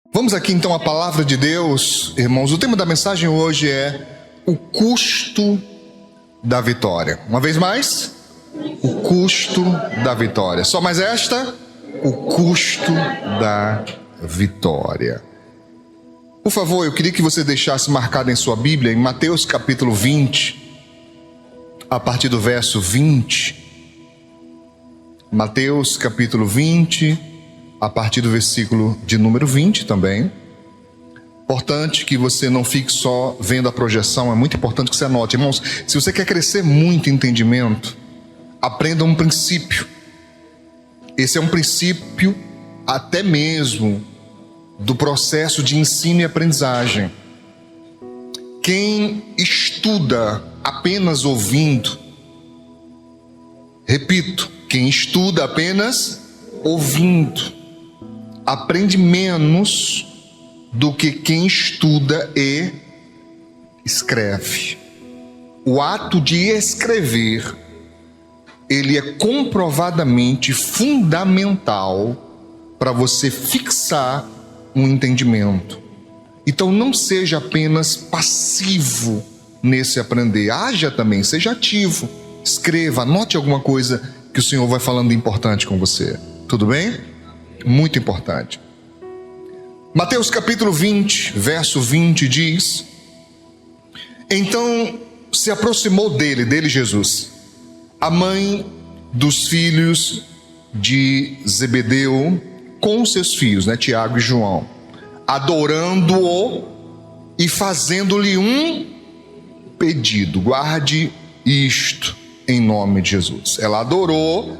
Vamos aqui então à palavra de Deus, irmãos. O tema da mensagem hoje é o custo da vitória. Uma vez mais, o custo da vitória. Só mais esta, o custo da vitória. Por favor, eu queria que você deixasse marcado em sua Bíblia, em Mateus capítulo 20, a partir do verso 20. Mateus capítulo 20, a partir do versículo de número 20 também. Importante que você não fique só vendo a projeção, é muito importante que você anote. Irmãos, se você quer crescer muito em entendimento, aprenda um princípio. Esse é um princípio até mesmo do processo de ensino e aprendizagem. Quem estuda apenas ouvindo, repito, quem estuda apenas ouvindo, aprende menos do que quem estuda e escreve. O ato de escrever, ele é comprovadamente fundamental para você fixar um entendimento. Então não seja apenas passivo nesse aprender, haja também, seja ativo, escreva, anote alguma coisa que o Senhor vai falando importante com você. Tudo bem? Muito importante. Mateus capítulo 20, verso 20 diz: Então se aproximou dele Jesus, a mãe dos filhos de Zebedeu com seus filhos, Tiago e João, adorando-o e fazendo-lhe um pedido. Guarde isto em nome de Jesus. Ela adorou,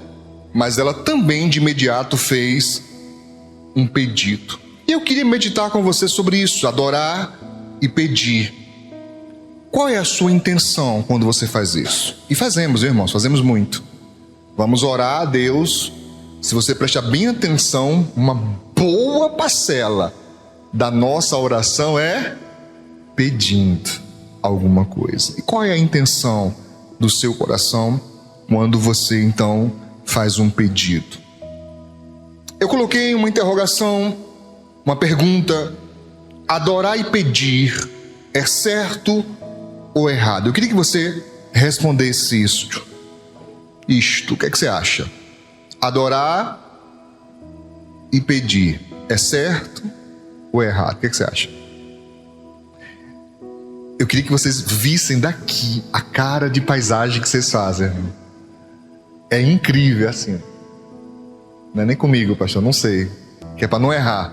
mas ela também de imediato fez um pedido. E eu queria meditar com você sobre isso, adorar e pedir. Qual é a sua intenção quando você faz isso? E fazemos, irmãos, fazemos muito. Vamos orar a Deus. Se você prestar bem atenção, uma boa parcela da nossa oração é pedindo alguma coisa. E qual é a intenção do seu coração quando você então faz um pedido? Eu coloquei uma interrogação, uma pergunta: adorar e pedir é certo ou errado? Eu queria que você respondesse isto. O que é que você acha? Adorar e pedir é certo ou errado? O que é que você acha? Eu queria que vocês vissem daqui a cara de paisagem que vocês fazem. É incrível, assim. Não é nem comigo, pastor, não sei. Que é para não errar.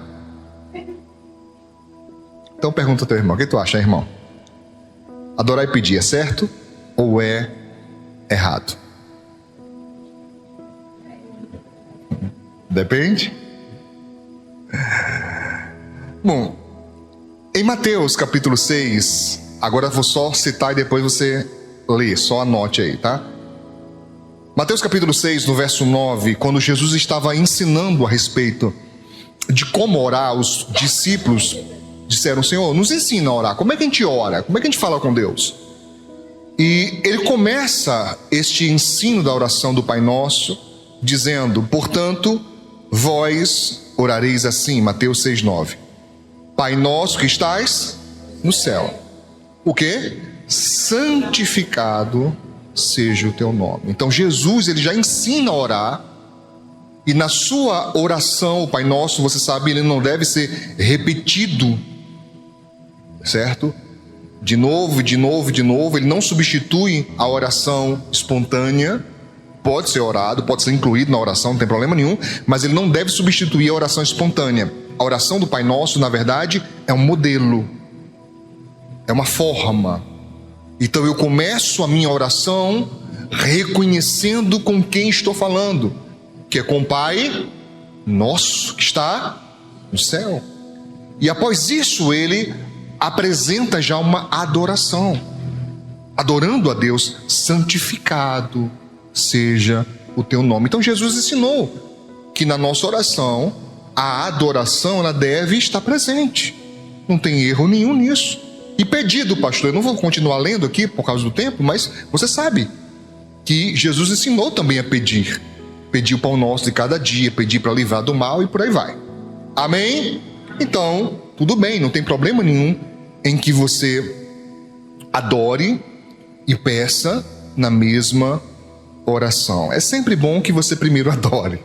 Então pergunta ao teu irmão: o que tu acha, irmão? Adorar e pedir é certo ou é errado? Depende. Bom, em Mateus capítulo 6, agora eu vou só citar e depois você lê, só anote aí, tá? Mateus capítulo 6, no verso 9, quando Jesus estava ensinando a respeito de como orar, os discípulos disseram: Senhor, nos ensina a orar. Como é que a gente ora? Como é que a gente fala com Deus? E ele começa este ensino da oração do Pai Nosso dizendo: portanto, vós orareis assim, Mateus 6, 9. Pai nosso que estais no céu. O quê? Santificado seja o teu nome. Então Jesus, ele já ensina a orar. E na sua oração, o Pai Nosso, você sabe, ele não deve ser repetido, certo? De novo, de novo, de novo. Ele não substitui a oração espontânea. Pode ser orado, pode ser incluído na oração, não tem problema nenhum, mas ele não deve substituir a oração espontânea. A oração do Pai Nosso, na verdade, é um modelo, é uma forma. Então eu começo a minha oração reconhecendo com quem estou falando, que é com o Pai Nosso que está no céu. E após isso ele apresenta já uma adoração, adorando a Deus: santificado seja o teu nome. Então Jesus ensinou que na nossa oração a adoração, ela deve estar presente. Não tem erro nenhum nisso. E pedido, pastor, eu não vou continuar lendo aqui por causa do tempo, mas você sabe que Jesus ensinou também a pedir. Pedir o pão nosso de cada dia, pedir para livrar do mal e por aí vai. Amém? Então, tudo bem, não tem problema nenhum em que você adore e peça na mesma oração. É sempre bom que você primeiro adore.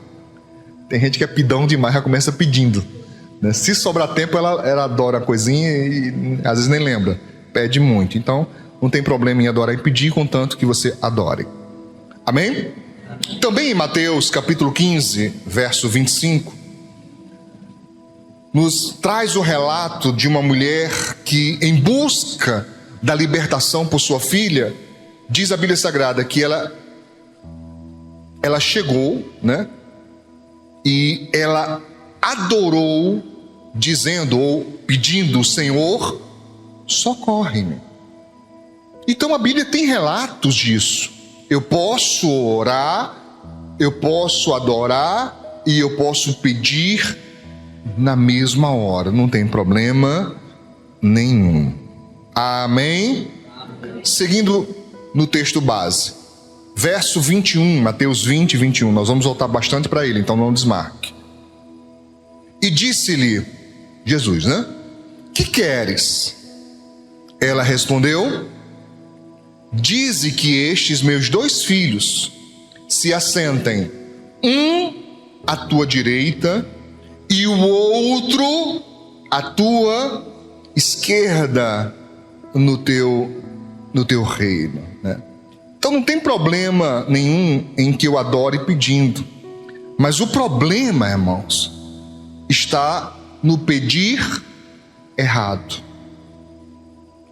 Tem gente que é pidão demais, já começa pedindo, né? Se sobrar tempo, ela adora a coisinha e às vezes nem lembra, pede muito. Então, não tem problema em adorar e pedir, contanto que você adore. Amém? Também em Mateus capítulo 15, verso 25, nos traz o relato de uma mulher que, em busca da libertação por sua filha, diz a Bíblia Sagrada que ela chegou, né? E ela adorou, dizendo ou pedindo: Senhor, socorre-me. Então a Bíblia tem relatos disso. Eu posso orar, eu posso adorar e eu posso pedir na mesma hora, não tem problema nenhum. Amém? Seguindo no texto base, verso 21, Mateus 20, 21, nós vamos voltar bastante para ele, então não desmarque. E disse-lhe Jesus, né? Que queres? Ela respondeu: dize que estes meus 2 filhos se assentem, um à tua direita e o outro à tua esquerda no teu reino, né? Então não tem problema nenhum em que eu adore pedindo, mas o problema, irmãos, está no pedir errado.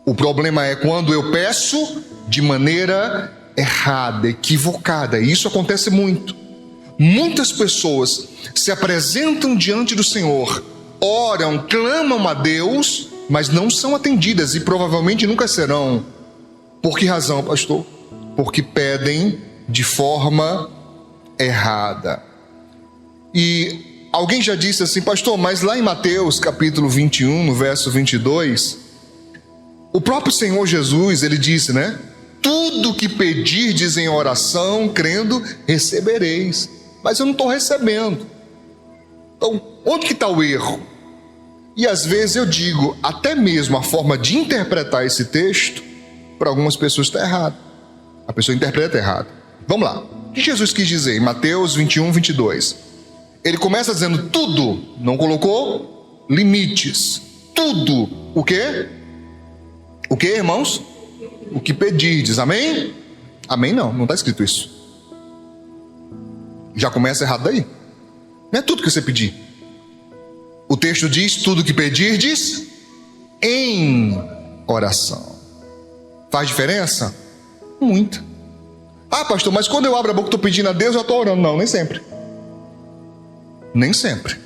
O problema é quando eu peço de maneira errada, equivocada. E isso acontece muito. Muitas pessoas se apresentam diante do Senhor, oram, clamam a Deus, mas não são atendidas e provavelmente nunca serão. Por que razão, pastor? Porque pedem de forma errada. E alguém já disse assim: pastor, mas lá em Mateus capítulo 21, no verso 22, o próprio Senhor Jesus, ele disse, né? Tudo que pedirdes em oração, crendo, recebereis. Mas eu não estou recebendo. Então, onde que está o erro? E às vezes eu digo, até mesmo a forma de interpretar esse texto, para algumas pessoas está errado. A pessoa interpreta errado. Vamos lá. O que Jesus quis dizer em Mateus 21, 22? Ele começa dizendo tudo, não colocou limites. Tudo. O quê? O quê, irmãos? O que pedirdes, amém? Amém não está escrito isso. Já começa errado daí. Não é tudo que você pedir. O texto diz: tudo que pedirdes em oração. Faz diferença? Muita. Ah, pastor, mas quando eu abro a boca e estou pedindo a Deus, eu estou orando. Não, nem sempre. Nem sempre.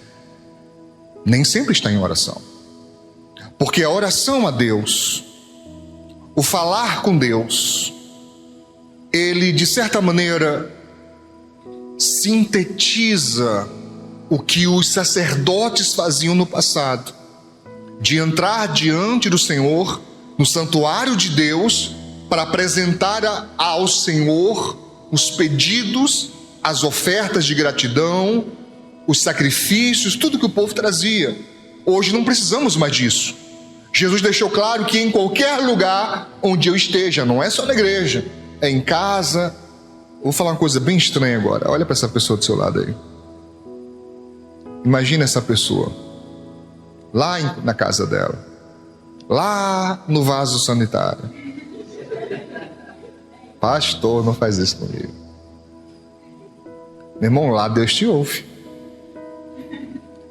Nem sempre está em oração. Porque a oração a Deus, o falar com Deus, ele de certa maneira sintetiza o que os sacerdotes faziam no passado, de entrar diante do Senhor, no santuário de Deus, para apresentar ao Senhor os pedidos, as ofertas de gratidão, os sacrifícios, tudo que o povo trazia. Hoje não precisamos mais disso. Jesus deixou claro que em qualquer lugar onde eu esteja, não é só na igreja, é em casa. Vou falar uma coisa bem estranha agora. Olha para essa pessoa do seu lado aí. Imagina essa pessoa lá na casa dela, lá no vaso sanitário. Pastor, não faz isso comigo. Meu irmão, lá Deus te ouve.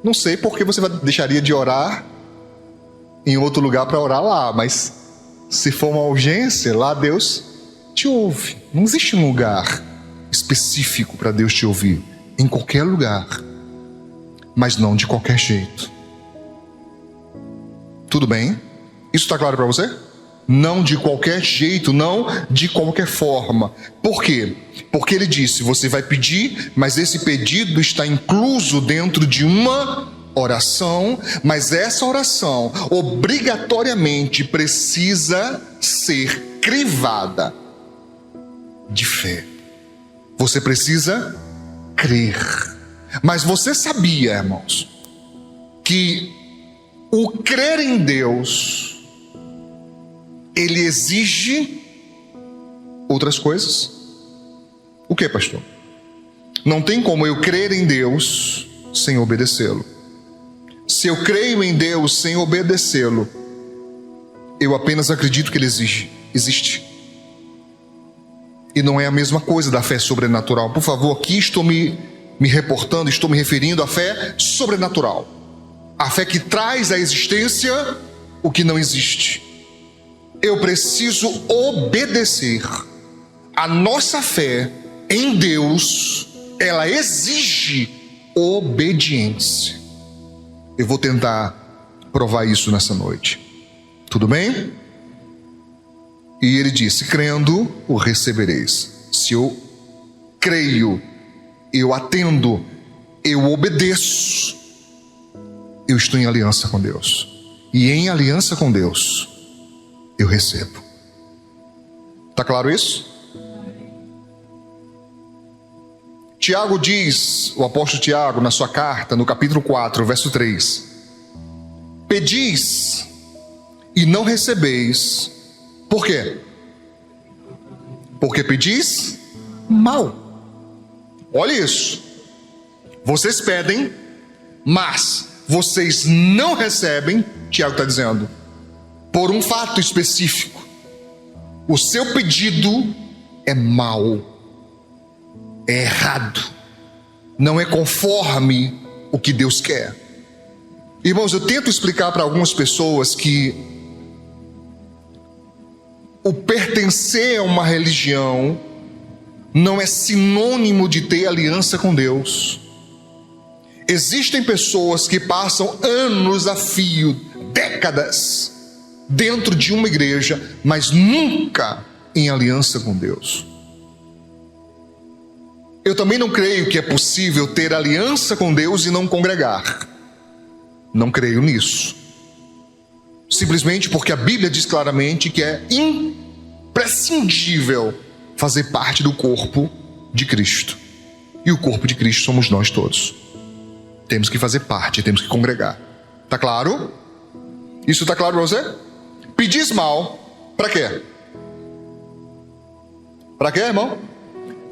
Não sei por que você deixaria de orar em outro lugar para orar lá, mas se for uma urgência, lá Deus te ouve. Não existe um lugar específico para Deus te ouvir. Em qualquer lugar, mas não de qualquer jeito. Tudo bem? Isso está claro para você? Não de qualquer jeito, não de qualquer forma. Por quê? Porque ele disse, você vai pedir, mas esse pedido está incluso dentro de uma oração, mas essa oração obrigatoriamente precisa ser crivada de fé. Você precisa crer. Mas você sabia, irmãos, que o crer em Deus, ele exige outras coisas. O que, pastor? Não tem como eu crer em Deus sem obedecê-lo. Se eu creio em Deus sem obedecê-lo, eu apenas acredito que ele existe. E não é a mesma coisa da fé sobrenatural. Por favor, aqui estou me reportando, estou me referindo à fé sobrenatural. A fé que traz à existência o que não existe. Eu preciso obedecer. A nossa fé em Deus, ela exige obediência. Eu vou tentar provar isso nessa noite. Tudo bem? E ele disse: crendo, o recebereis. Se eu creio, eu atendo, eu obedeço, eu estou em aliança com Deus. E em aliança com Deus, eu recebo. Está claro isso? Tiago diz, o apóstolo Tiago, na sua carta, no capítulo 4, verso 3: pedis e não recebeis. Por quê? Porque pedis mal. Olha isso. Vocês pedem, mas vocês não recebem, Tiago está dizendo, por um fato específico. O seu pedido é mau, é errado, não é conforme o que Deus quer. Irmãos, eu tento explicar para algumas pessoas que o pertencer a uma religião não é sinônimo de ter aliança com Deus. Existem pessoas que passam anos a fio, décadas, dentro de uma igreja, mas nunca em aliança com Deus. Eu também não creio que é possível ter aliança com Deus e não congregar. Não creio nisso. Simplesmente porque a Bíblia diz claramente que é imprescindível fazer parte do corpo de Cristo. E o corpo de Cristo somos nós todos. Temos que fazer parte, temos que congregar. Tá claro? Isso tá claro para você? Pedis mal, para quê? Para quê, irmão?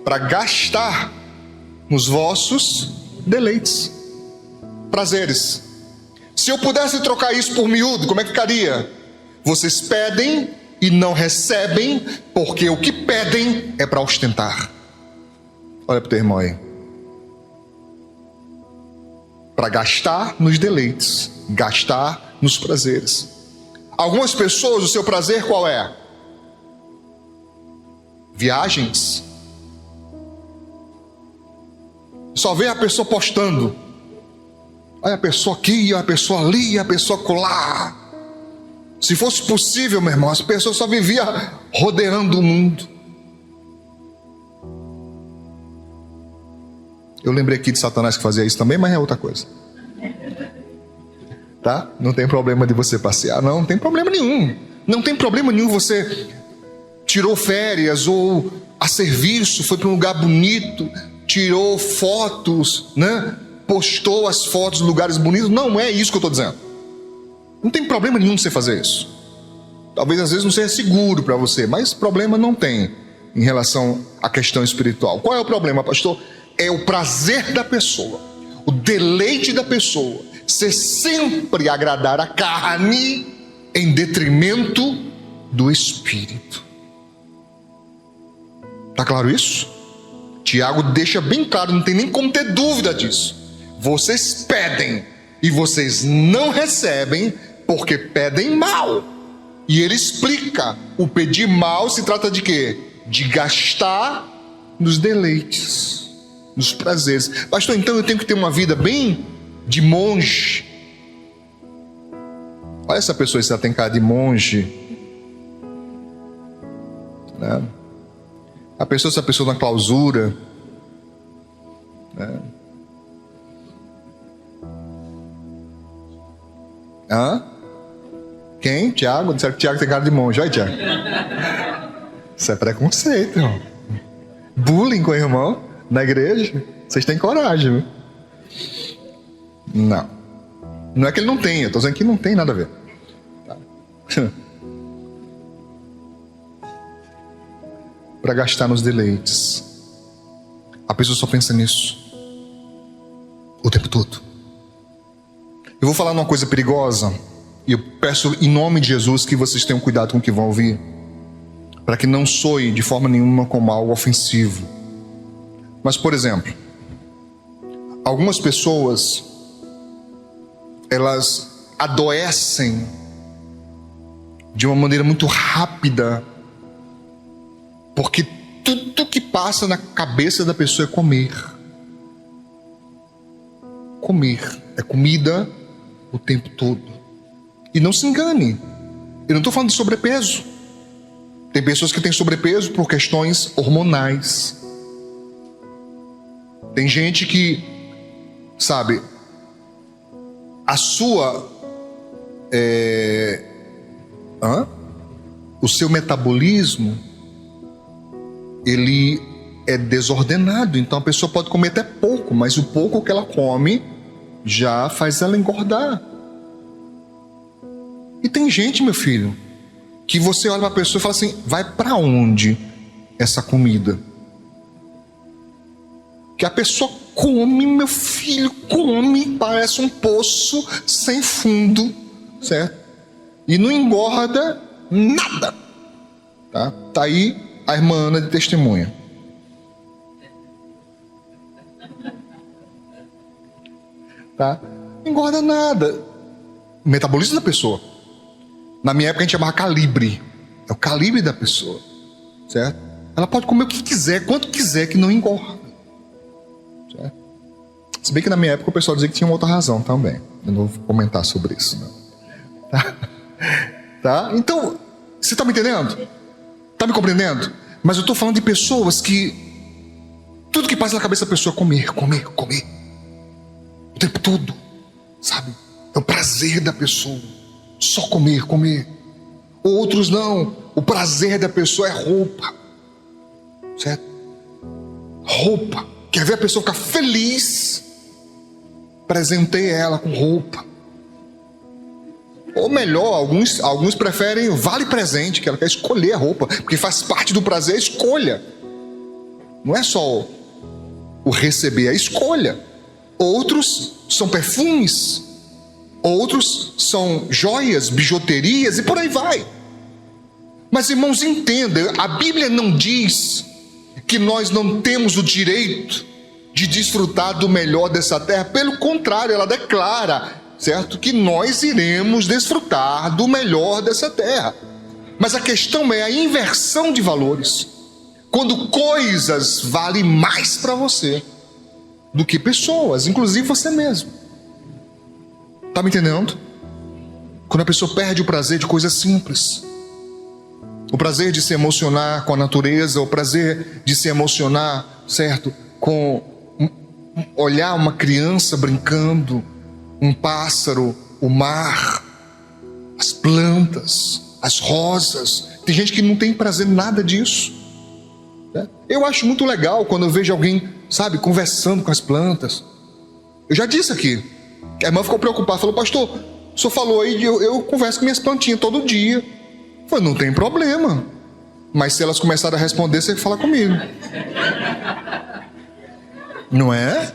Para gastar nos vossos deleites, prazeres. Se eu pudesse trocar isso por miúdo, como é que ficaria? Vocês pedem e não recebem, porque o que pedem é para ostentar. Olha para o teu irmão aí. Para gastar nos deleites, gastar nos prazeres. Algumas pessoas, o seu prazer qual é? Viagens. Só vê a pessoa postando. Olha a pessoa aqui, a pessoa ali, a pessoa colar. Se fosse possível, meu irmão, as pessoas só viviam rodeando o mundo. Eu lembrei aqui de Satanás que fazia isso também, mas é outra coisa. Tá? Não tem problema de você passear, não tem problema nenhum. Não tem problema nenhum você tirou férias ou a serviço, foi para um lugar bonito, tirou fotos, né? Postou as fotos de lugares bonitos. Não é isso que eu estou dizendo. Não tem problema nenhum você fazer isso. Talvez às vezes não seja seguro para você, mas problema não tem em relação à questão espiritual. Qual é o problema, pastor? É o prazer da pessoa, o deleite da pessoa ser sempre agradar a carne em detrimento do espírito. Tá claro isso? Tiago deixa bem claro, não tem nem como ter dúvida disso. Vocês pedem e vocês não recebem porque pedem mal. E ele explica, o pedir mal se trata de quê? De gastar nos deleites, nos prazeres. Pastor, então eu tenho que ter uma vida bem de monge. Olha essa pessoa, se ela tem cara de monge, né? Essa pessoa na clausura, né? Hã? Quem? Tiago? Disseram que Tiago tem cara de monge. Olha, Tiago. Isso é preconceito, irmão. Bullying com o irmão na igreja. Vocês têm coragem, viu? Não. Não é que ele não tenha, estou dizendo que não tem nada a ver. Tá? Para gastar nos deleites. A pessoa só pensa nisso o tempo todo. Eu vou falar uma coisa perigosa, e eu peço em nome de Jesus que vocês tenham cuidado com o que vão ouvir, para que não soe de forma nenhuma como algo ofensivo. Mas, por exemplo, algumas pessoas, elas adoecem de uma maneira muito rápida, porque tudo que passa na cabeça da pessoa é comer. Comer é comida o tempo todo. E não se engane, eu não estou falando de sobrepeso. Tem pessoas que têm sobrepeso por questões hormonais. Tem gente que, sabe, a sua o seu metabolismo, ele é desordenado. Então a pessoa pode comer até pouco, mas o pouco que ela come já faz ela engordar. E tem gente, meu filho, que você olha para a pessoa e fala assim: vai para onde essa comida? Que a pessoa come, meu filho, come, parece um poço sem fundo, certo? E não engorda nada. Tá aí a irmã Ana de testemunha. Tá? Não engorda nada. O metabolismo da pessoa. Na minha época a gente chamava calibre. É o calibre da pessoa, certo? Ela pode comer o que quiser, quanto quiser, que não engorda, certo? Se bem que na minha época o pessoal dizia que tinha uma outra razão também. Eu não vou comentar sobre isso, não. Tá? Então, você está me entendendo? Está me compreendendo? Mas eu estou falando de pessoas que tudo que passa na cabeça da pessoa é comer, comer, comer. O tempo todo, sabe? É o prazer da pessoa. Só comer, comer. Outros não. O prazer da pessoa é roupa. Certo? Roupa. Quer ver a pessoa ficar feliz? Presentei ela com roupa. Ou melhor, alguns preferem vale presente, que ela quer escolher a roupa, porque faz parte do prazer a escolha. Não é só o receber, a escolha. Outros são perfumes. Outros são joias, bijuterias e por aí vai. Mas, irmãos, entenda, a Bíblia não diz que nós não temos o direito de desfrutar do melhor dessa terra. Pelo contrário, ela declara, certo, que nós iremos desfrutar do melhor dessa terra. Mas a questão é a inversão de valores. Quando coisas valem mais para você do que pessoas, inclusive você mesmo. Está me entendendo? Quando a pessoa perde o prazer de coisas simples, o prazer de se emocionar com a natureza, o prazer de se emocionar, certo, com olhar uma criança brincando, um pássaro, o mar, as plantas, as rosas. Tem gente que não tem prazer em nada disso, né? Eu acho muito legal quando eu vejo alguém, sabe, conversando com as plantas. Eu já disse aqui. A irmã ficou preocupada, falou: pastor, o senhor falou aí, eu converso com minhas plantinhas todo dia. Eu falei: não tem problema, mas se elas começarem a responder, você fala comigo. Não é?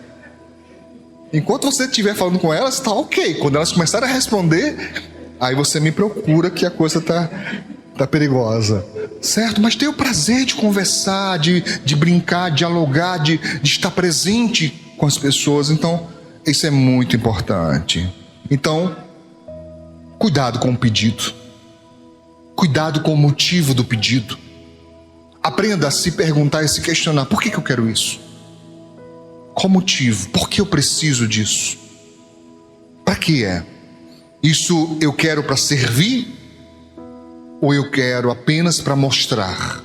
Enquanto você estiver falando com elas, está ok. Quando elas começarem a responder, aí você me procura, que a coisa tá perigosa, certo? Mas tem o prazer de conversar, de brincar, de dialogar, de estar presente com as pessoas. Então isso é muito importante. Então, cuidado com o pedido. Cuidado com o motivo do pedido. Aprenda a se perguntar e se questionar: por que eu quero isso? Qual o motivo? Por que eu preciso disso? Para que é? Isso eu quero para servir? Ou eu quero apenas para mostrar?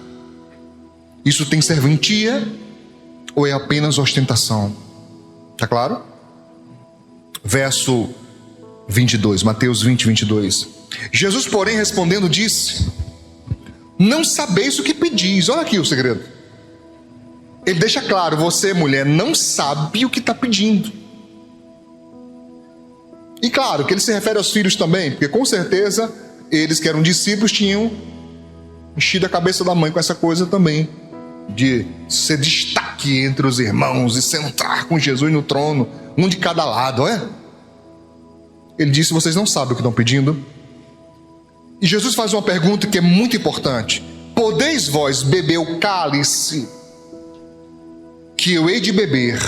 Isso tem serventia? Ou é apenas ostentação? Tá claro? Verso 22, Mateus 20, 22. Jesus, porém, respondendo, disse: não sabeis o que pedis. Olha aqui o segredo. Ele deixa claro: você, mulher, não sabe o que está pedindo. E claro que ele se refere aos filhos também, porque com certeza eles que eram discípulos tinham enchido a cabeça da mãe com essa coisa também, de ser destaque entre os irmãos e sentar com Jesus no trono, um de cada lado, Ele disse: vocês não sabem o que estão pedindo. E Jesus faz uma pergunta que é muito importante: podeis vós beber o cálice que eu hei de beber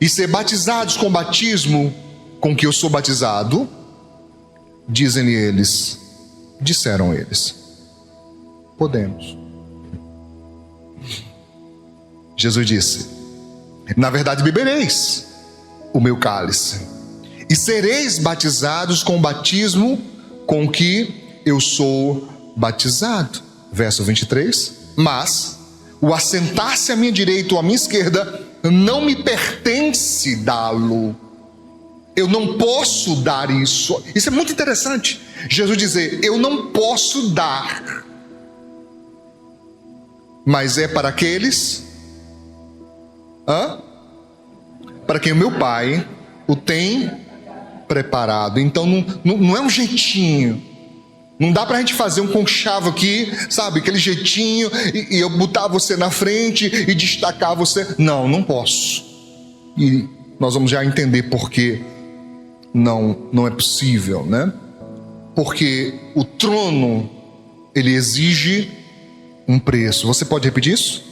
e ser batizados com o batismo com que eu sou batizado? Disseram eles: podemos. Jesus disse: na verdade bebereis o meu cálice e sereis batizados com o batismo com que eu sou batizado. Verso 23. Mas o assentar-se à minha direita ou à minha esquerda não me pertence dá-lo. Eu não posso dar isso. Isso é muito interessante. Jesus dizer: eu não posso dar, mas é para aqueles para quem o meu Pai o tem preparado. Então não é um jeitinho. Não dá pra gente fazer um conchavo aqui, sabe, aquele jeitinho, e eu botar você na frente e destacar você. Não posso. E nós vamos já entender por que não é possível, né? Porque o trono, ele exige um preço. Você pode repetir isso?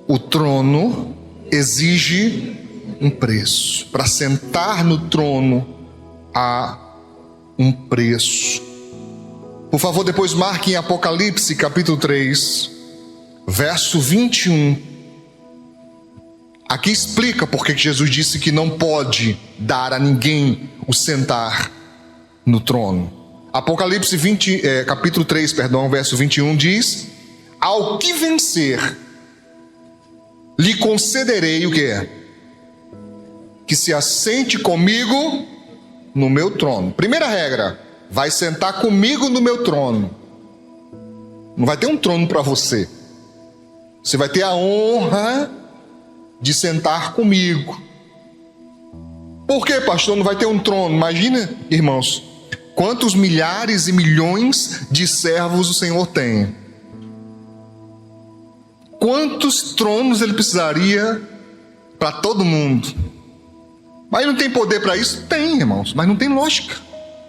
O trono exige um preço. Para sentar no trono há um preço. Por favor, depois marque em Apocalipse capítulo 3, verso 21. Aqui explica porque Jesus disse que não pode dar a ninguém o sentar no trono. Apocalipse capítulo 3, verso 21 diz: ao que vencer, lhe concederei o quê? Que se assente comigo no meu trono. Primeira regra: vai sentar comigo no meu trono. Não vai ter um trono para você. Você vai ter a honra de sentar comigo. Por que, pastor, não vai ter um trono? Imagina, irmãos, quantos milhares e milhões de servos o Senhor tem. Quantos tronos ele precisaria para todo mundo? Mas não tem poder para isso? Tem, irmãos, mas não tem lógica.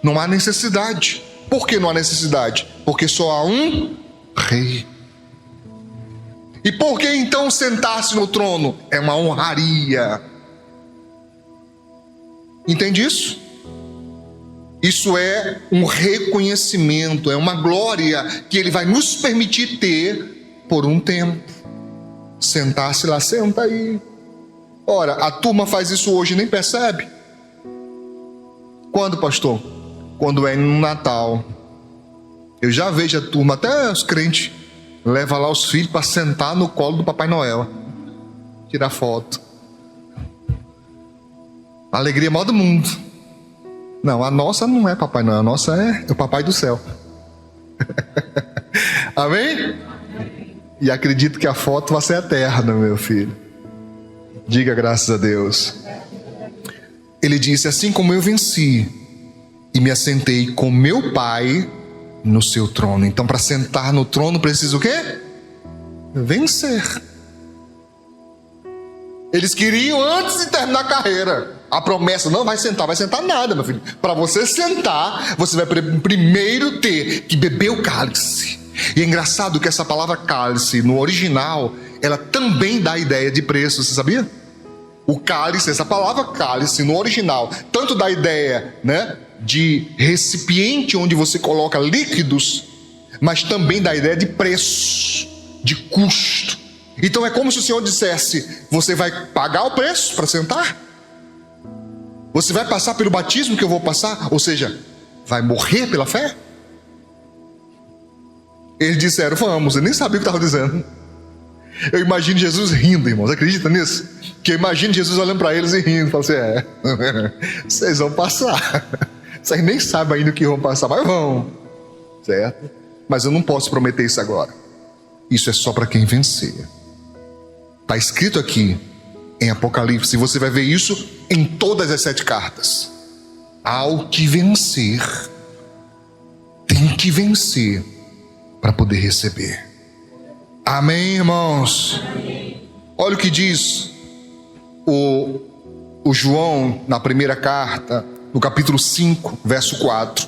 Não há necessidade. Por que não há necessidade? Porque só há um rei. E por que então sentar-se no trono? É uma honraria. Entende isso? Isso é um reconhecimento, é uma glória que ele vai nos permitir ter por um tempo. Sentar-se lá, senta aí. Ora, a turma faz isso hoje e nem percebe. Quando, pastor? Quando é no Natal. Eu já vejo a turma, até os crentes, leva lá os filhos para sentar no colo do Papai Noel, tirar foto. A alegria maior do mundo. Não, a nossa não é Papai Noel, a nossa é o Papai do Céu. Amém? E acredito que a foto vai ser eterna, meu filho. Diga graças a Deus. Ele disse: assim como eu venci e me assentei com meu Pai no seu trono. Então, para sentar no trono, precisa o quê? Vencer. Eles queriam antes de terminar a carreira. A promessa: não vai sentar nada, meu filho. Para você sentar, você vai primeiro ter que beber o cálice. E é engraçado que essa palavra cálice, no original, ela também dá a ideia de preço, você sabia? O cálice, essa palavra cálice, no original, tanto dá a ideia, né, de recipiente onde você coloca líquidos, mas também dá a ideia de preço, de custo. Então é como se o Senhor dissesse: você vai pagar o preço para sentar? Você vai passar pelo batismo que eu vou passar? Ou seja, vai morrer pela fé? Eles disseram: vamos. Eu nem sabia o que estava dizendo. Eu imagino Jesus rindo, irmãos. Acredita nisso? Que eu imagino Jesus olhando para eles e rindo. Falando assim: vocês vão passar. Vocês nem sabem ainda o que vão passar, mas vão. Certo? Mas eu não posso prometer isso agora. Isso é só para quem vencer. Está escrito aqui em Apocalipse. Você vai ver isso em todas as 7 cartas. ao que vencer, tem que vencer para poder receber. Amém, irmãos? Amém. Olha o que diz o João na primeira carta, no capítulo 5, verso 4.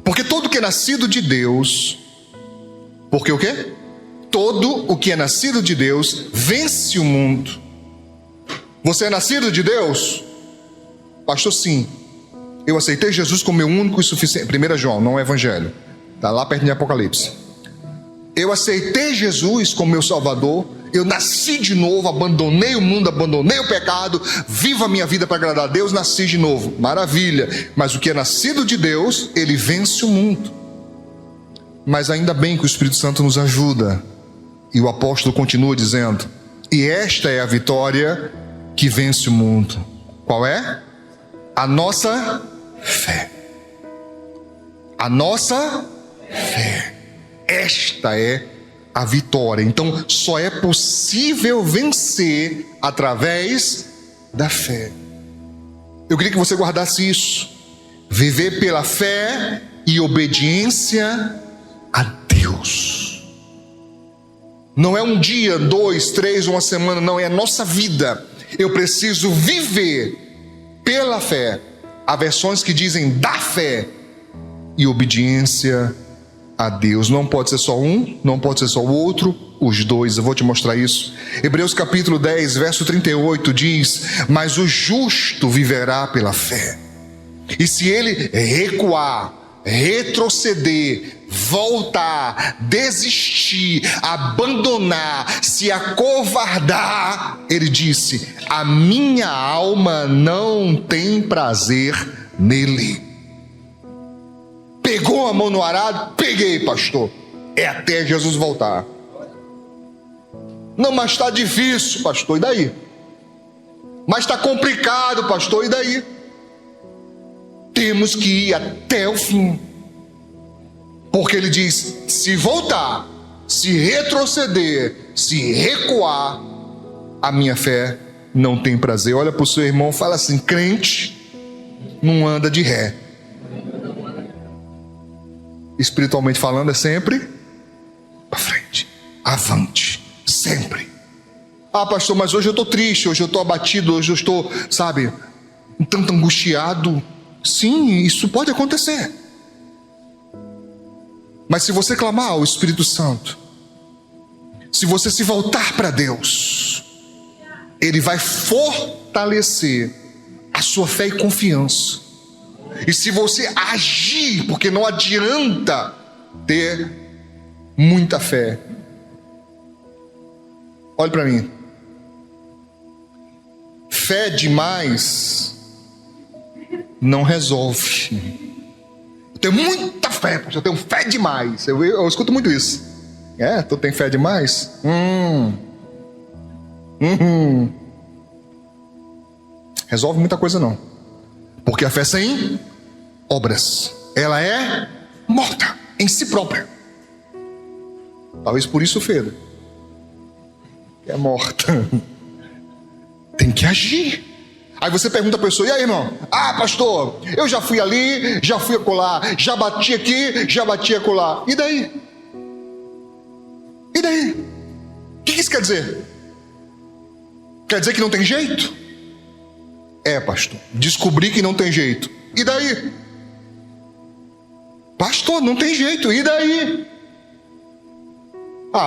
Porque todo que é nascido de Deus, porque o quê? Todo o que é nascido de Deus vence o mundo. Você é nascido de Deus? Pastor, sim. Eu aceitei Jesus como meu único e suficiente. 1 João, não é Evangelho. Está lá perto de Apocalipse. Eu aceitei Jesus como meu Salvador. Eu nasci de novo, abandonei o mundo, abandonei o pecado, vivo a minha vida para agradar a Deus, nasci de novo. Maravilha. Mas o que é nascido de Deus, ele vence o mundo. Mas ainda bem que o Espírito Santo nos ajuda. E o apóstolo continua dizendo: e esta é a vitória que vence o mundo. Qual é? A nossa fé. A nossa fé. Esta é a vitória. Então só é possível vencer através da fé. Eu queria que você guardasse isso. Viver pela fé e obediência a Deus. Não é um dia, 2, 3, uma semana, não, é a nossa vida. Eu preciso viver pela fé. Há versões que dizem da fé e obediência a Deus. Não pode ser só um, não pode ser só o outro, os dois. Eu vou te mostrar isso. Hebreus capítulo 10, verso 38 diz: mas o justo viverá pela fé. E se ele recuar, retroceder, voltar, desistir, abandonar, se acovardar, ele disse: a minha alma não tem prazer nele. Pegou a mão no arado? Peguei, pastor. É até Jesus voltar. Não, mas está difícil, pastor, e daí? Mas está complicado, pastor, e daí? Temos que ir até o fim. Porque ele diz: se voltar, se retroceder, se recuar, a minha fé não tem prazer. Olha para o seu irmão, fala assim: crente não anda de ré. Espiritualmente falando, é sempre para frente, avante, sempre. Ah, pastor, mas hoje eu estou triste, hoje eu estou abatido, hoje eu estou, sabe, um tanto angustiado. Sim, isso pode acontecer. Mas se você clamar ao Espírito Santo, se você se voltar para Deus, Ele vai fortalecer a sua fé e confiança. E se você agir, porque não adianta ter muita fé. Olhe para mim. Fé demais não resolve. Eu tenho muita fé, eu tenho fé demais. Eu escuto muito isso. Tu tem fé demais? Resolve muita coisa não. Porque a fé sem obras, ela é morta em si própria. Talvez por isso Pedro é morta. Tem que agir. Aí você pergunta a pessoa: e aí, irmão? Ah, pastor, eu já fui ali, já fui acolá, já bati aqui, já bati acolá. E daí? E daí? O que isso quer dizer? Quer dizer que não tem jeito? Pastor, descobri que não tem jeito. E daí? Pastor, não tem jeito. E daí?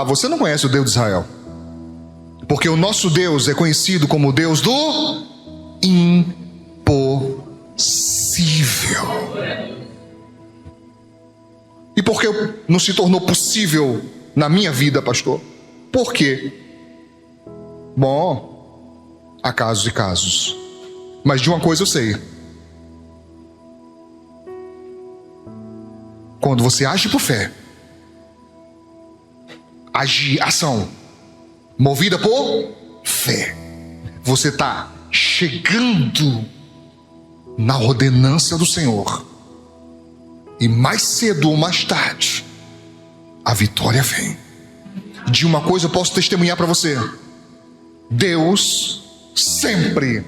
Você não conhece o Deus de Israel. Porque o nosso Deus é conhecido como o Deus do impossível. E por que não se tornou possível na minha vida, pastor? Por quê? Bom, há casos e casos. Mas de uma coisa eu sei: quando você age por fé, ação movida por fé, você está chegando na ordenança do Senhor. E mais cedo ou mais tarde, a vitória vem. De uma coisa eu posso testemunhar para você: Deus sempre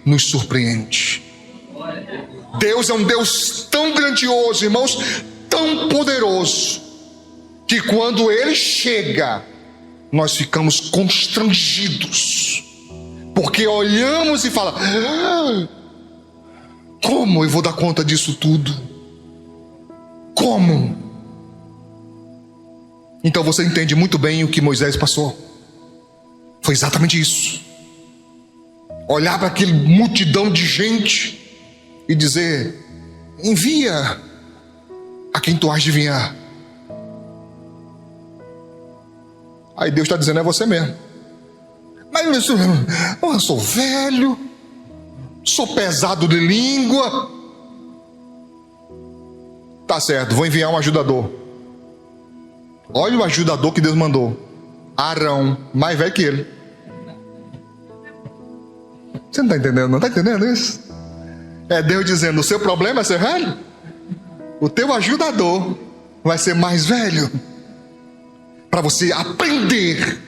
nos surpreende. Deus é um Deus tão grandioso, irmãos, tão poderoso, que quando Ele chega, nós ficamos constrangidos, porque olhamos e falamos: como eu vou dar conta disso tudo? Como? Então você entende muito bem o que Moisés passou. Foi exatamente isso. Olhar para aquele multidão de gente e dizer: envia a quem tu has de enviar. Aí Deus está dizendo: é você mesmo. Mas eu sou velho, sou pesado de língua. Tá certo, vou enviar um ajudador. Olha o ajudador que Deus mandou: Arão, mais velho que ele. Você não está entendendo? Não está entendendo isso? É Deus dizendo: o seu problema é ser velho? O teu ajudador vai ser mais velho, para você aprender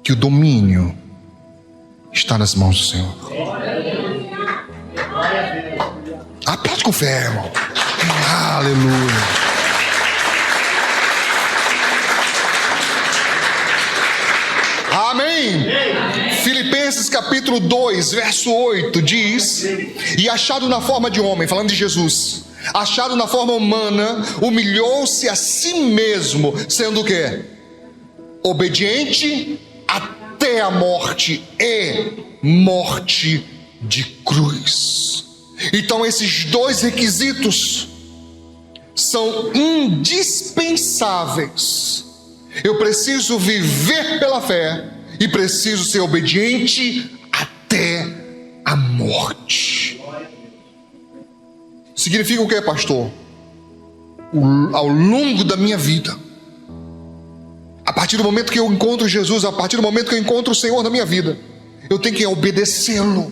que o domínio está nas mãos do Senhor. Aplaude com fé, irmão. Aleluia. Amém. Filipenses capítulo 2, verso 8 diz: e achado na forma de homem, falando de Jesus, achado na forma humana, humilhou-se a si mesmo, sendo o quê? Obediente até a morte, e morte de cruz. Então esses dois requisitos são indispensáveis. Eu preciso viver pela fé e preciso ser obediente até a morte. Significa o que, pastor? Ao longo da minha vida, a partir do momento que eu encontro Jesus, a partir do momento que eu encontro o Senhor na minha vida, eu tenho que obedecê-lo.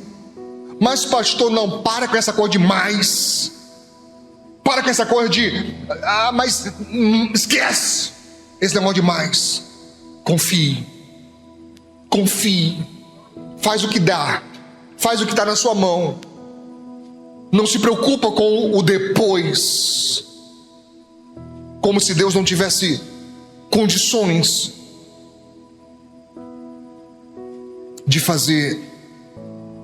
Mas pastor, não, para com essa coisa de mais. Para com essa coisa de mas esquece esse negócio de mais. Confie. Faz o que dá. Faz o que está na sua mão. Não se preocupa com o depois, como se Deus não tivesse condições de fazer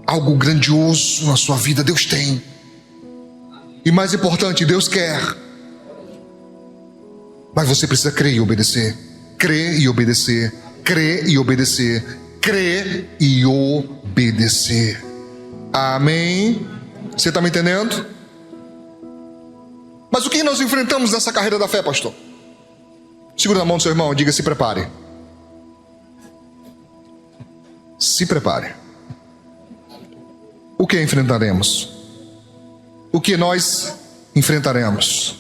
algo grandioso na sua vida. Deus tem. E mais importante, Deus quer. Mas você precisa crer e obedecer. Crer e obedecer. Crer e obedecer. Crer e obedecer. Amém? Você está me entendendo? Mas o que nós enfrentamos nessa carreira da fé, pastor? Segura na mão do seu irmão e diga: se prepare. Se prepare. O que enfrentaremos? O que nós enfrentaremos?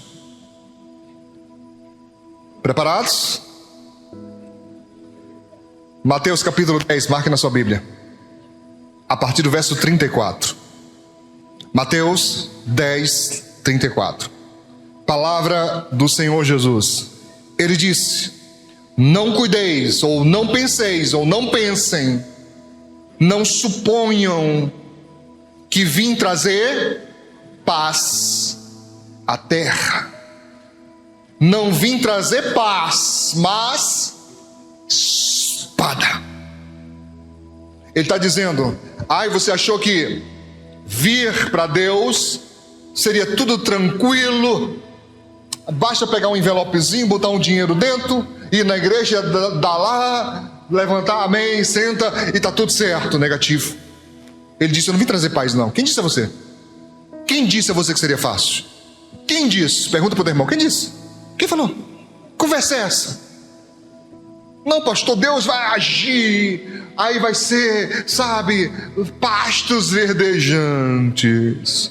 Preparados? Mateus capítulo 10, marque na sua Bíblia, a partir do verso 34. Mateus 10, 34. Palavra do Senhor Jesus. Ele disse: não cuideis, ou não penseis, ou não pensem, não suponham que vim trazer paz à terra. Não vim trazer paz, mas espada. Ele está dizendo: você achou que vir para Deus seria tudo tranquilo, basta pegar um envelopezinho, botar um dinheiro dentro, ir na igreja, dar lá, levantar, amém, senta e está tudo certo. Negativo. Ele disse: eu não vim trazer paz não. Quem disse a você? Quem disse a você que seria fácil? Quem disse? Pergunta para o teu irmão: quem disse? Quem falou? Conversa é essa? Não, pastor, Deus vai agir, aí vai ser, pastos verdejantes.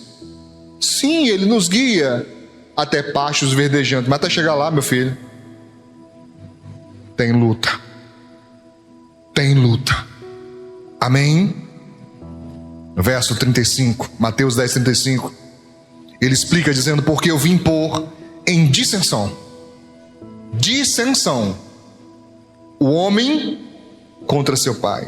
Sim, Ele nos guia até pastos verdejantes, mas até chegar lá, meu filho, tem luta. Tem luta. Amém? Verso 35, Mateus 10, 35. Ele explica dizendo: porque eu vim pôr em dissensão o homem contra seu pai,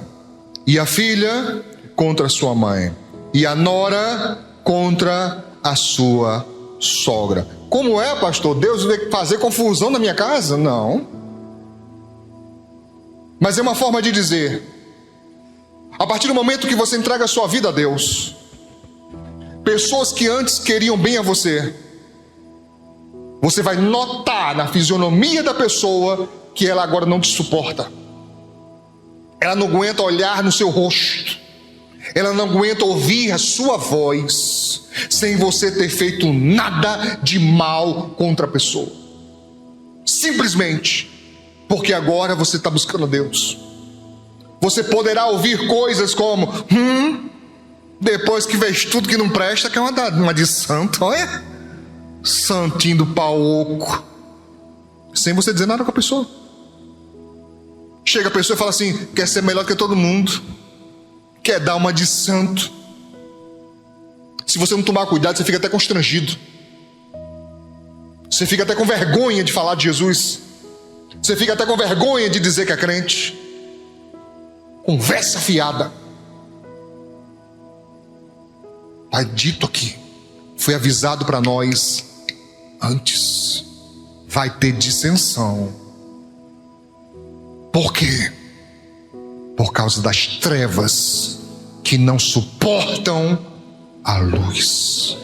e a filha contra a sua mãe, e a nora contra a sua sogra. Como é, pastor? Deus vai fazer confusão na minha casa? Não. Mas é uma forma de dizer, a partir do momento que você entrega a sua vida a Deus, pessoas que antes queriam bem a você, você vai notar na fisionomia da pessoa que ela agora não te suporta. Ela não aguenta olhar no seu rosto. Ela não aguenta ouvir a sua voz sem você ter feito nada de mal contra a pessoa. Simplesmente porque agora você está buscando a Deus. Você poderá ouvir coisas como: depois que vês tudo que não presta, que é uma de santo, olha, santinho do pau oco, sem você dizer nada com a pessoa. Chega a pessoa e fala assim: quer ser melhor que todo mundo, quer dar uma de santo. Se você não tomar cuidado, você fica até constrangido, você fica até com vergonha de falar de Jesus, você fica até com vergonha de dizer que é crente. Conversa fiada. Pai, dito aqui, foi avisado para nós antes, vai ter dissensão. Por quê? Por causa das trevas que não suportam a luz.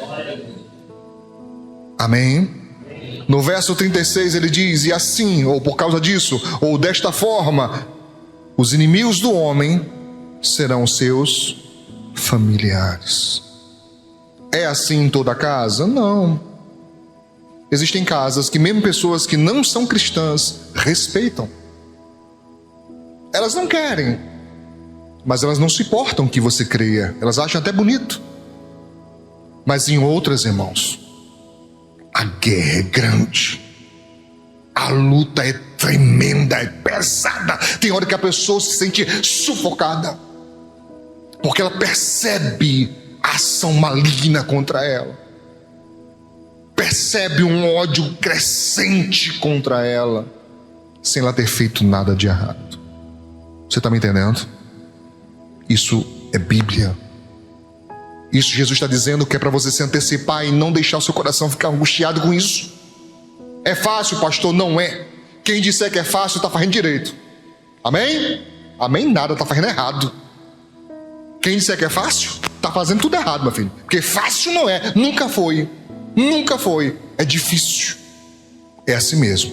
Amém? No verso 36 ele diz: e assim, ou por causa disso, ou desta forma, os inimigos do homem serão seus familiares. É assim em toda casa? Não. Existem casas que mesmo pessoas que não são cristãs respeitam. Elas não querem, mas elas não se importam que você creia. Elas acham até bonito. Mas em outras, irmãos, a guerra é grande, a luta é tremenda, é pesada. Tem hora que a pessoa se sente sufocada, porque ela percebe a ação maligna contra ela, percebe um ódio crescente contra ela, sem ela ter feito nada de errado. Você está me entendendo? Isso é Bíblia. Isso Jesus está dizendo que é para você se antecipar e não deixar o seu coração ficar angustiado com isso. É fácil, pastor? Não é. Quem disser que é fácil está fazendo direito. Amém? Amém nada, está fazendo errado. Quem disser que é fácil está fazendo tudo errado, meu filho. Porque fácil não é, nunca foi. Nunca foi. É difícil. É assim mesmo.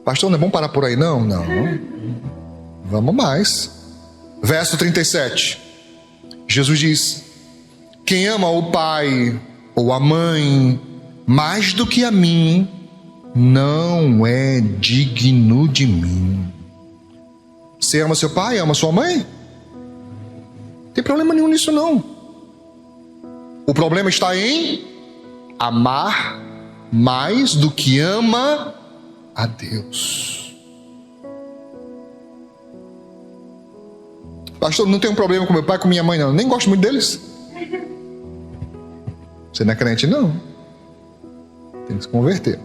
Pastor, não é bom parar por aí não? Não. Vamos mais. Verso 37. Jesus diz: quem ama o pai ou a mãe mais do que a mim, não é digno de mim. Você ama seu pai, ama sua mãe? Não tem problema nenhum nisso não. O problema está em amar mais do que ama a Deus. Pastor, não tenho problema com meu pai, com minha mãe não, nem gosto muito deles. Você não é crente não, tem que se converter.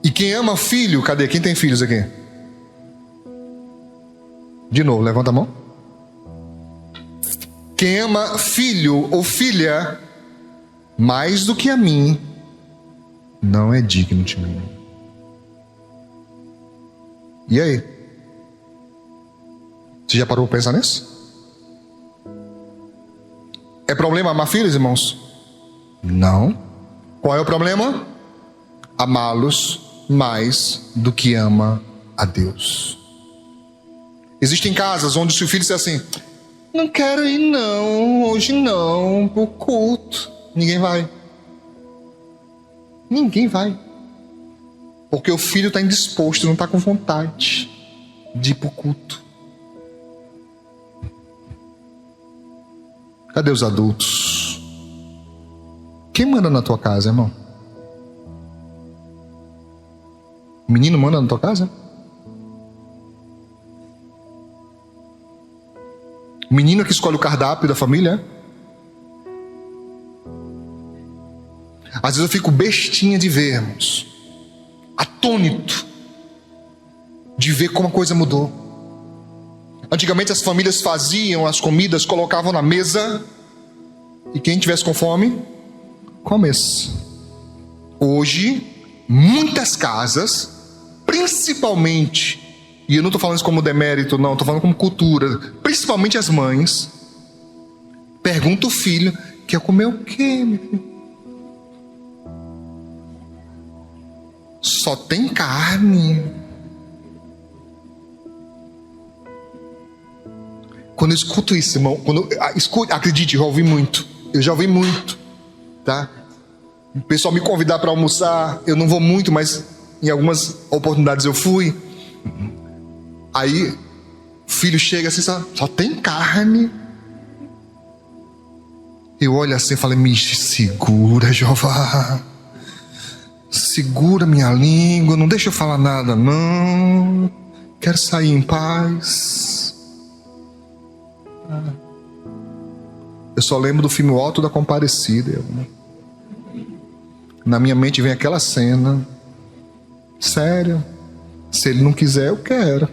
E quem ama filho, cadê? Quem tem filhos aqui? De novo, levanta a mão. Quem ama filho ou filha mais do que a mim, não é digno de mim. E aí? Você já parou para pensar nisso? É problema amar filhos, irmãos? Não. Qual é o problema? Amá-los mais do que ama a Deus. Existem casas onde o seu filho diz assim: não quero ir não, hoje não, pro culto. Ninguém vai. Ninguém vai. Porque o filho está indisposto, não está com vontade de ir pro culto. Cadê os adultos? Quem manda na tua casa, irmão? O menino manda na tua casa? O menino que escolhe o cardápio da família? Às vezes eu fico bestinha de ver, irmãos, atônito de ver como a coisa mudou. Às Antigamente as famílias faziam as comidas, colocavam na mesa, e quem tivesse com fome, comesse. Hoje, muitas casas, principalmente, e eu não estou falando isso como demérito, não, estou falando como cultura, principalmente as mães, perguntam o filho: quer comer o quê, meu filho? Só tem carne. Quando eu escuto isso, irmão, acredite, eu já ouvi muito, tá? O pessoal me convidar para almoçar, eu não vou muito, mas em algumas oportunidades eu fui. Aí o filho chega assim, só tem carne. Eu olho assim e falo: me segura, Jeová, segura minha língua, não deixa eu falar nada não, quero sair em paz. Eu só lembro do filme O Alto da Compadecida. Na minha mente vem aquela cena. Sério, se ele não quiser, eu quero.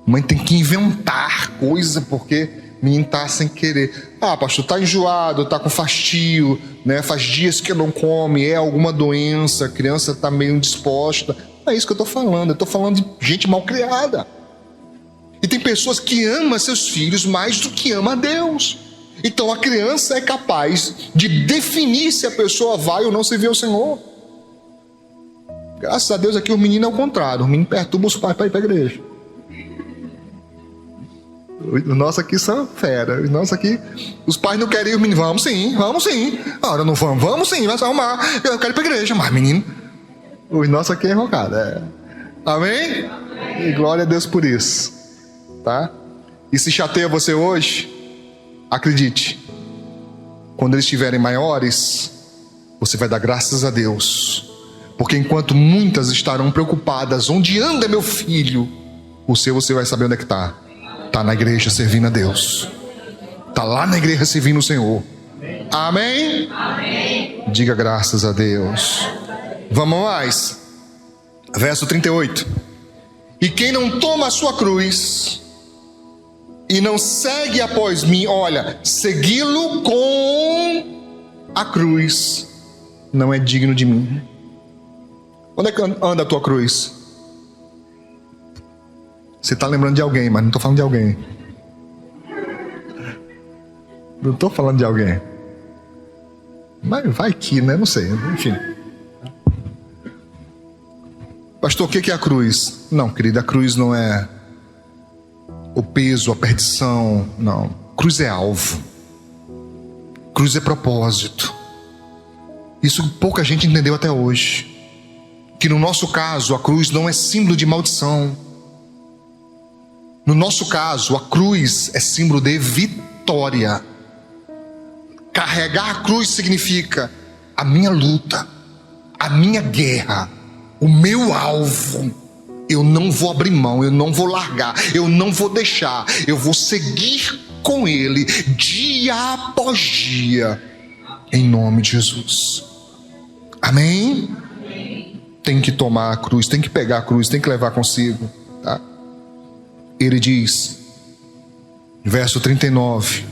Mãe tem que inventar coisa porque menino tá sem querer. Ah, pastor, tá enjoado, tá com fastio, né? Faz dias que não come, é alguma doença, a criança tá meio indisposta. É isso que eu tô falando. Eu tô falando de gente mal criada. E tem pessoas que amam seus filhos mais do que amam a Deus. Então a criança é capaz de definir se a pessoa vai ou não servir ao Senhor. Graças a Deus aqui o menino é o contrário. O menino perturba os pais para ir para a igreja. Os nossos aqui são fera. Os nossos aqui, os pais não querem ir, o menino: vamos sim. Agora não vamos sim, vai se arrumar. Eu quero ir para a igreja, mas menino, os nossos aqui é rocado. Amém? E glória a Deus por isso. Tá? E se chateia você hoje, acredite, quando eles estiverem maiores, você vai dar graças a Deus, porque enquanto muitas estarão preocupadas: onde anda meu filho? Você vai saber onde é que está. Está na igreja servindo a Deus, está lá na igreja servindo o Senhor. Amém? Amém. Diga graças a Deus. Vamos mais. Verso 38. E quem não toma a sua cruz e não segue após mim, olha, segui-lo com a cruz, não é digno de mim. Onde é que anda a tua cruz? Você está lembrando de alguém, mas não estou falando de alguém. Não estou falando de alguém. Mas vai que, né? Não sei, enfim. Pastor, o que é a cruz? Não, querida, a cruz não é o peso, a perdição, não. Cruz é alvo. Cruz é propósito. Isso pouca gente entendeu até hoje. Que no nosso caso, a cruz não é símbolo de maldição. No nosso caso, a cruz é símbolo de vitória. Carregar a cruz significa a minha luta, a minha guerra, o meu alvo. Eu não vou abrir mão, eu não vou largar, eu não vou deixar, eu vou seguir com Ele dia após dia, em nome de Jesus. Amém? Amém. Tem que tomar a cruz, tem que pegar a cruz, tem que levar consigo, tá? Ele diz, verso 39,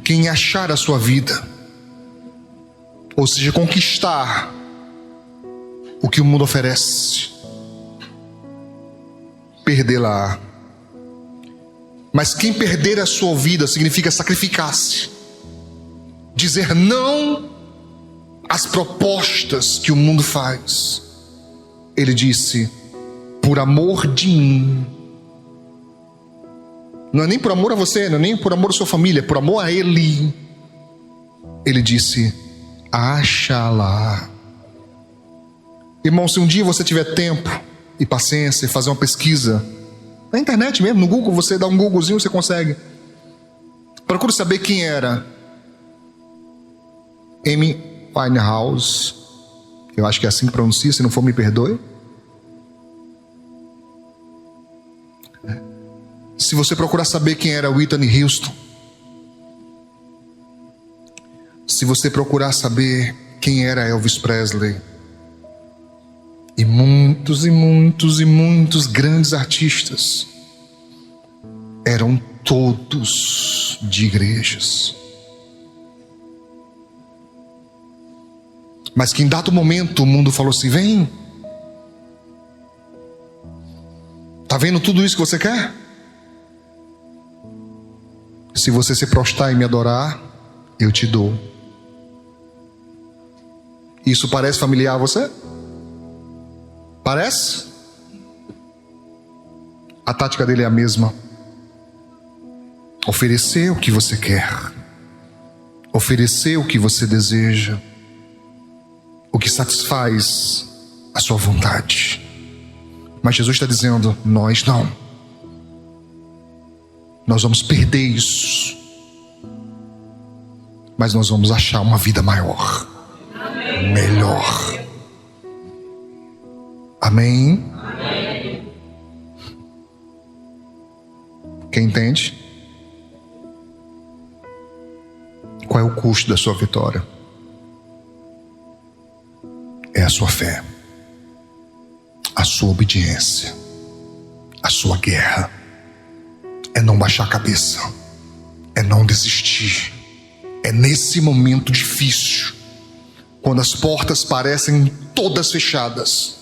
quem achar a sua vida, ou seja, conquistar o que o mundo oferece, perdê-la. Mas quem perder a sua vida significa sacrificar-se, dizer não às propostas que o mundo faz. Ele disse: por amor de mim. Não é nem por amor a você, não é nem por amor à sua família, é por amor a Ele. Ele disse: acha-la. Irmão, se um dia você tiver tempo e paciência, fazer uma pesquisa na internet mesmo, no Google, você dá um Googlezinho, você consegue. Procure saber quem era Amy Winehouse. Eu acho que é assim que pronuncia, se não for me perdoe. Se você procurar saber quem era Whitney Houston, se você procurar saber quem era Elvis Presley, E muitos grandes artistas eram todos de igrejas. Mas que em dado momento o mundo falou assim: vem, tá vendo tudo isso que você quer? Se você se prostrar e me adorar, eu te dou. Isso parece familiar a você? Parece? A tática dele é a mesma: oferecer o que você quer, oferecer o que você deseja, o que satisfaz a sua vontade. Mas Jesus está dizendo: nós não. Nós vamos perder isso, mas nós vamos achar uma vida maior, melhor. Amém? Quem entende? Qual é o custo da sua vitória? É a sua fé, a sua obediência, a sua guerra. É não baixar a cabeça, é não desistir. É nesse momento difícil, quando as portas parecem todas fechadas,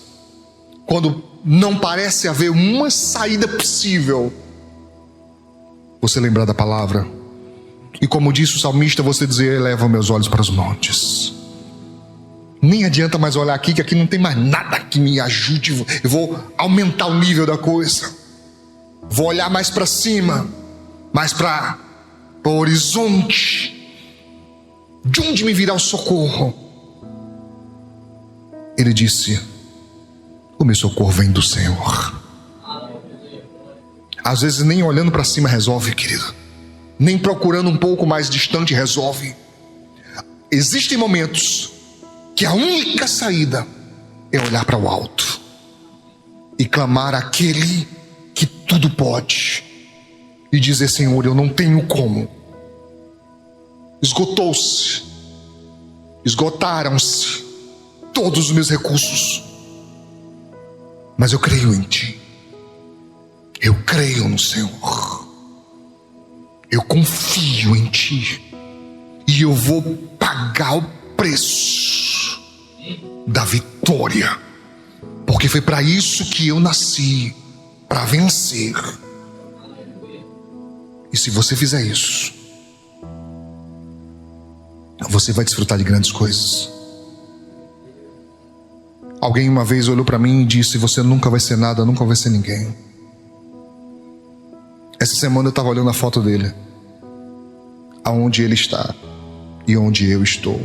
quando não parece haver uma saída possível, você lembrar da palavra. E como disse o salmista, você dizer: eleva meus olhos para os montes. Nem adianta mais olhar aqui, que aqui não tem mais nada que me ajude. Eu vou aumentar o nível da coisa. Vou olhar mais para cima, mais para o horizonte. De onde me virá o socorro? Ele disse: o meu socorro vem do Senhor. Às vezes nem olhando para cima resolve, querido. Nem procurando um pouco mais distante resolve. Existem momentos que a única saída é olhar para o alto e clamar àquele que tudo pode, e dizer: Senhor, eu não tenho como. Esgotaram-se todos os meus recursos, mas eu creio em Ti. Eu creio no Senhor. Eu confio em Ti, e eu vou pagar o preço da vitória, porque foi para isso que eu nasci, para vencer. E se você fizer isso, você vai desfrutar de grandes coisas. Alguém uma vez olhou para mim e disse: você nunca vai ser nada, nunca vai ser ninguém. Essa semana eu estava olhando a foto dele, aonde ele está e onde eu estou,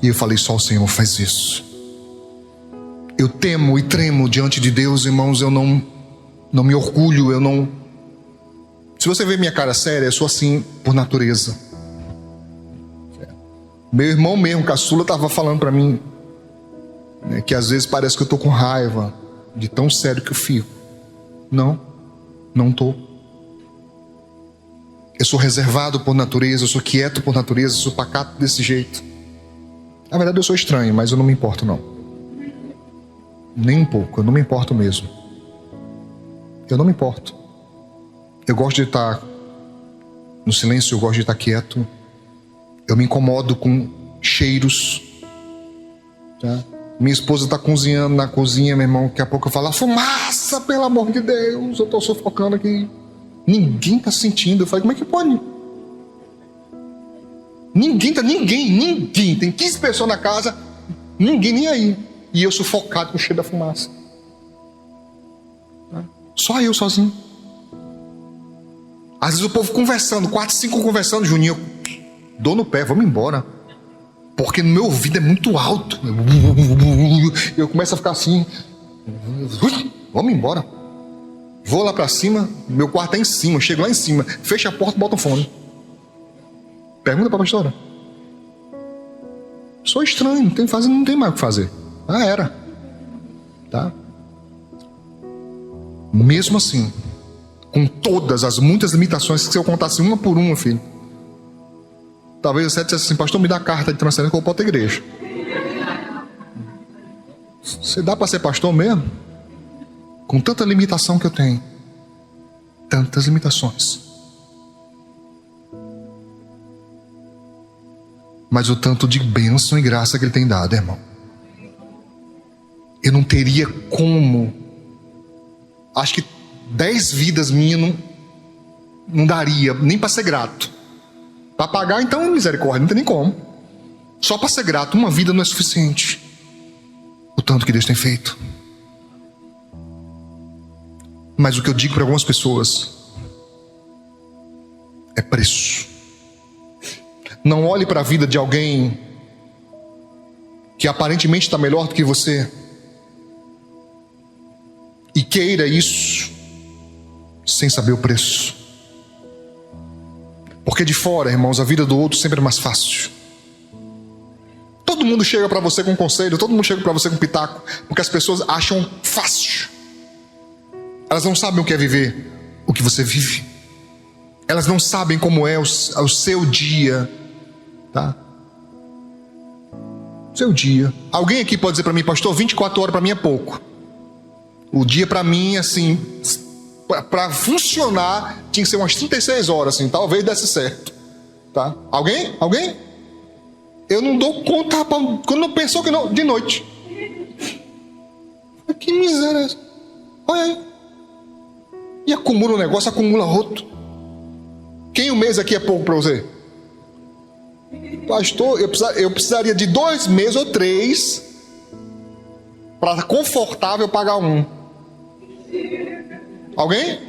e eu falei: só o Senhor faz isso. Eu temo e tremo diante de Deus, irmãos. Eu não me orgulho, eu não... Se você ver minha cara séria, eu sou assim por natureza. Meu irmão mesmo, caçula, estava falando para mim, né, que às vezes parece que eu estou com raiva de tão sério que eu fico. Não estou. Eu sou reservado por natureza, eu sou quieto por natureza, eu sou pacato desse jeito. Na verdade eu sou estranho, mas eu não me importo não. Nem um pouco, eu não me importo mesmo. Eu não me importo. Eu gosto de estar no silêncio, eu gosto de estar quieto. Eu me incomodo com cheiros, tá? Minha esposa está cozinhando na cozinha, meu irmão. Daqui a pouco eu falo: fumaça, pelo amor de Deus, eu estou sufocando aqui. Ninguém está sentindo. Eu falei: como é que pode? Ninguém. Tem 15 pessoas na casa, ninguém nem aí. E eu sufocado com o cheiro da fumaça. Só eu sozinho. Às vezes o povo conversando, 4, 5 conversando, Juninho, dou no pé, vamos embora. Porque no meu ouvido é muito alto. Eu começo a ficar assim. Vamos embora. Vou lá pra cima, meu quarto é em cima, chego lá em cima, fecho a porta e boto um fone. Pergunta pra pastora. Sou estranho, não tem mais o que fazer. Era. Tá? Mesmo assim, com todas as muitas limitações, que se eu contasse uma por uma, filho, talvez você dissesse assim: pastor, me dá a carta de transferência que eu vou para outra igreja. Você dá para ser pastor mesmo? Com tanta limitação que eu tenho. Tantas limitações. Mas o tanto de bênção e graça que Ele tem dado, irmão. Eu não teria como. Acho que 10 vidas minhas não daria, nem para ser grato. Para pagar, então, misericórdia, não tem nem como. Só para ser grato, uma vida não é suficiente. O tanto que Deus tem feito. Mas o que eu digo para algumas pessoas é preço. Não olhe para a vida de alguém que aparentemente está melhor do que você e queira isso sem saber o preço. Porque de fora, irmãos, a vida do outro sempre é mais fácil. Todo mundo chega para você com conselho, todo mundo chega para você com pitaco, porque as pessoas acham fácil. Elas não sabem o que é viver o que você vive. Elas não sabem como é o seu dia, tá? Seu dia. Alguém aqui pode dizer para mim, pastor, 24 horas para mim é pouco. O dia para mim, assim, para funcionar, tinha que ser umas 36 horas, assim, talvez desse certo, tá? Alguém? Alguém? Eu não dou conta, rapaz, quando não pensou que não, de noite. Que miséria é essa? Olha aí. E acumula um negócio, acumula outro. Quem um mês aqui é pouco para você? Pastor, eu precisaria de 2 meses ou 3 para confortável pagar um. Alguém?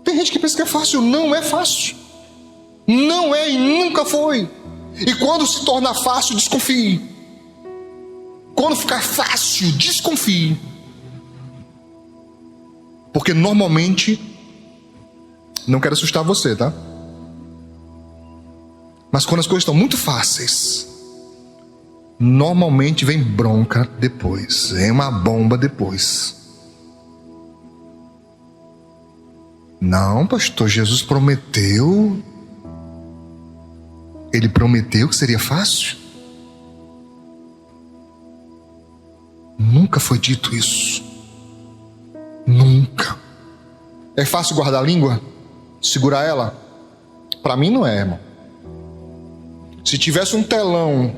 Tem gente que pensa que é fácil. Não é fácil. Não é e nunca foi. E quando se torna fácil, desconfie. Quando ficar fácil, desconfie. Porque normalmente, não quero assustar você, tá? Mas quando as coisas estão muito fáceis, normalmente vem bronca depois, vem uma bomba depois. Não, pastor, Jesus prometeu. Ele prometeu que seria fácil? Nunca foi dito isso. Nunca. É fácil guardar a língua? Segurar ela? Para mim não é, irmão. Se tivesse um telão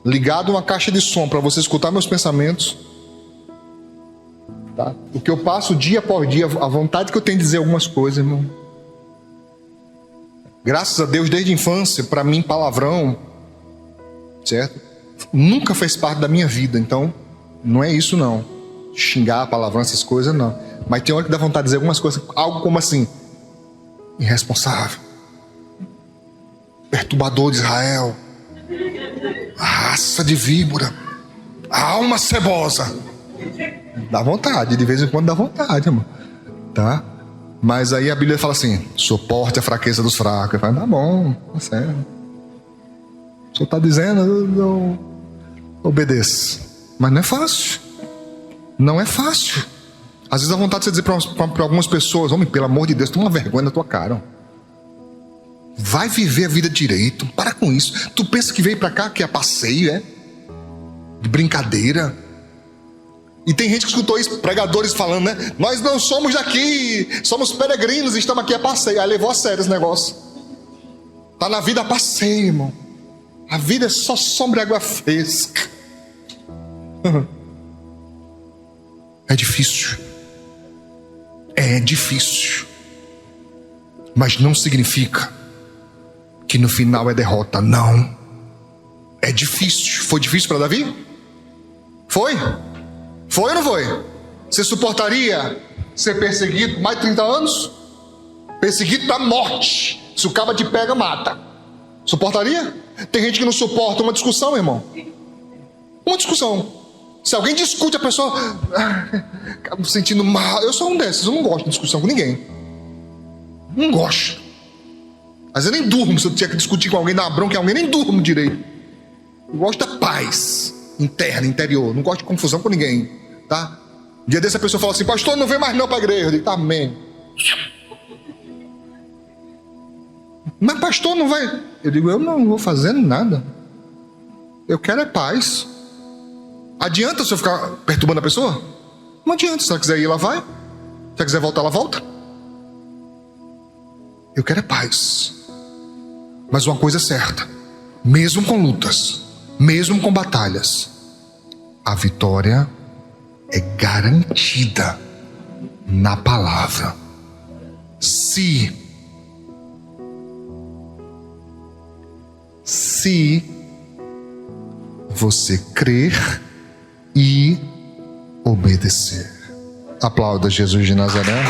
ligado a uma caixa de som para você escutar meus pensamentos, tá? O que eu passo dia após dia, a vontade que eu tenho de dizer algumas coisas, irmão. Graças a Deus, desde a infância, para mim, palavrão, certo? Nunca fez parte da minha vida, então não é isso não. Xingar, palavrão, essas coisas, não. Mas tem hora que dá vontade de dizer algumas coisas, algo como assim: irresponsável, perturbador de Israel, raça de víbora, alma cebosa. Dá vontade, de vez em quando dá vontade, irmão. Tá? Mas aí a Bíblia fala assim: suporte a fraqueza dos fracos. Eu falo, tá bom, tá certo. O senhor está dizendo, eu obedeço. Mas não é fácil. Não é fácil. Às vezes dá vontade de você dizer para algumas pessoas: homem, pelo amor de Deus, toma uma vergonha na tua cara. Vai viver a vida direito. Para com isso. Tu pensa que veio para cá que é passeio, é? De brincadeira. E tem gente que escutou isso, pregadores falando, né? Nós não somos daqui, somos peregrinos e estamos aqui a passeio. Aí levou a sério esse negócio. Tá na vida a passeio, irmão. A vida é só sombra e água fresca. É difícil. É difícil. Mas não significa que no final é derrota. Não. É difícil. Foi difícil para Davi? Foi? Foi ou não foi? Você suportaria ser perseguido mais de 30 anos? Perseguido para morte. Se o cabo te pega, mata. Suportaria? Tem gente que não suporta uma discussão, irmão. Uma discussão. Se alguém discute, a pessoa acaba se sentindo mal. Eu sou um desses, eu não gosto de discussão com ninguém. Não gosto. Às vezes eu nem durmo. Se eu tiver que discutir com alguém, dar uma bronca em alguém, nem durmo direito. Eu gosto da paz interna, interior. Não gosto de confusão com ninguém, tá? Um dia desse a pessoa fala assim: pastor, não vem mais não para a igreja. Eu digo: tá, amém. Mas pastor, não vai. Eu digo: eu não vou fazendo nada. Eu quero é paz. Adianta se eu ficar perturbando a pessoa? Não adianta. Se ela quiser ir, ela vai. Se ela quiser voltar, ela volta. Eu quero é paz. Mas uma coisa é certa: mesmo com lutas, mesmo com batalhas, a vitória é garantida na palavra. Se você crer e obedecer. Aplauda Jesus de Nazaré.